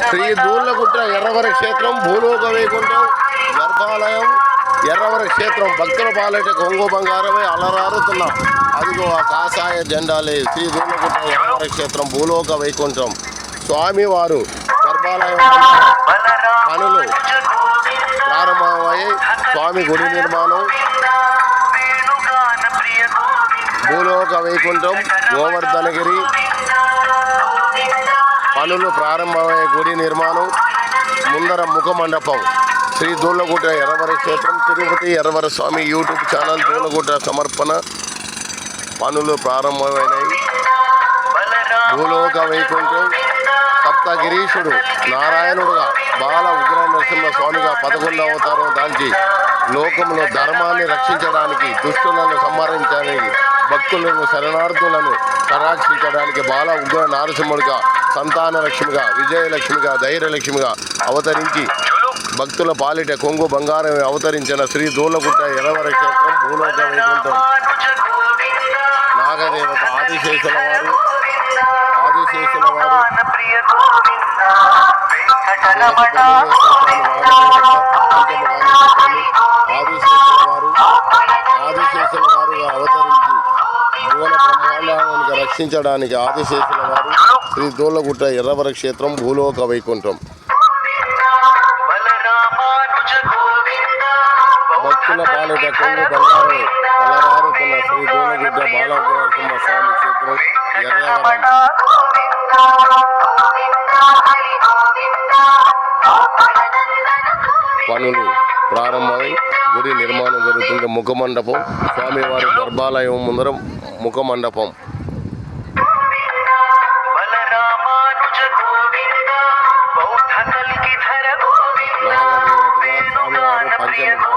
శ్రీ దూళ్ళగుట్ట ఎర్రవర క్షేత్రం భూలోక వైకుంఠం గర్భాలయం ఎర్రవర క్షేత్రం భక్తుల పాలట కొంగు బంగారమే అలరారుతున్న అదిగో ఆ కాషాయ జెండాలే శ్రీ దూళ్ళగుట్ట ఎర్రవర క్షేత్రం భూలోక వైకుంఠం స్వామివారు గర్భాలయం పనులు ప్రారంభమయ్యాయి. స్వామి గుడి నిర్మాణం భూలోక వైకుంఠం గోవర్ధనగిరి పనులు ప్రారంభమయ్యే గుడి నిర్మాణం ముందర ముఖ మండపం శ్రీ దూళ్ళగుట్ట ఎర్రవర క్షేత్రం తిరుపతి ఎర్రవర స్వామి యూట్యూబ్ ఛానల్ దూళ్ళగుట్ట సమర్పణ పనులు ప్రారంభమైనాయి. భూలోక వైకుంఠం సప్తగిరీశుడు నారాయణుడుగా బాల ఉగ్ర నరసింహ స్వామిగా 11వ అవతారం దాల్చి లోకంలో ధర్మాన్ని రక్షించడానికి దుష్టులను సంహరించడానికి భక్తులను శరణార్థులను సంరక్షించడానికి బాల ఉగ్ర నారసింహుడిగా సంతాన లక్ష్మిగా విజయలక్ష్మిగా ధైర్యలక్ష్మిగా అవతరించి భక్తుల పాలిట కొంగు బంగారం అవతరించిన శ్రీ దూళ్ళగుట్ట ఎర్రవర క్షేత్రం భూలోక వైకుంఠం నాగదేవత ఆదిశేషుల వారు ఆదిశేషుల వారుగా అవతరించి భువన బ్రహ్మాండానికి రక్షించడానికి ఆదిశేషుల వారు శ్రీ దూళ్ళగుట్ట ఎర్రవర క్షేత్రం భూలోక వైకుంఠం భక్తుల పాలిట కొంగు బంగారం అలరారుతున్న శ్రీ దూళ్ళగుట్ట బాలనరసింహ స్వామి క్షేత్రం ఎర్రవరం పనులు ప్రారంభమై గుడి నిర్మాణం జరుగుతుంది. ముఖమండపం స్వామివారి గర్భాలయం ముందర ముఖమండపం నాగదేవతగా స్వామివారు పంచముఖ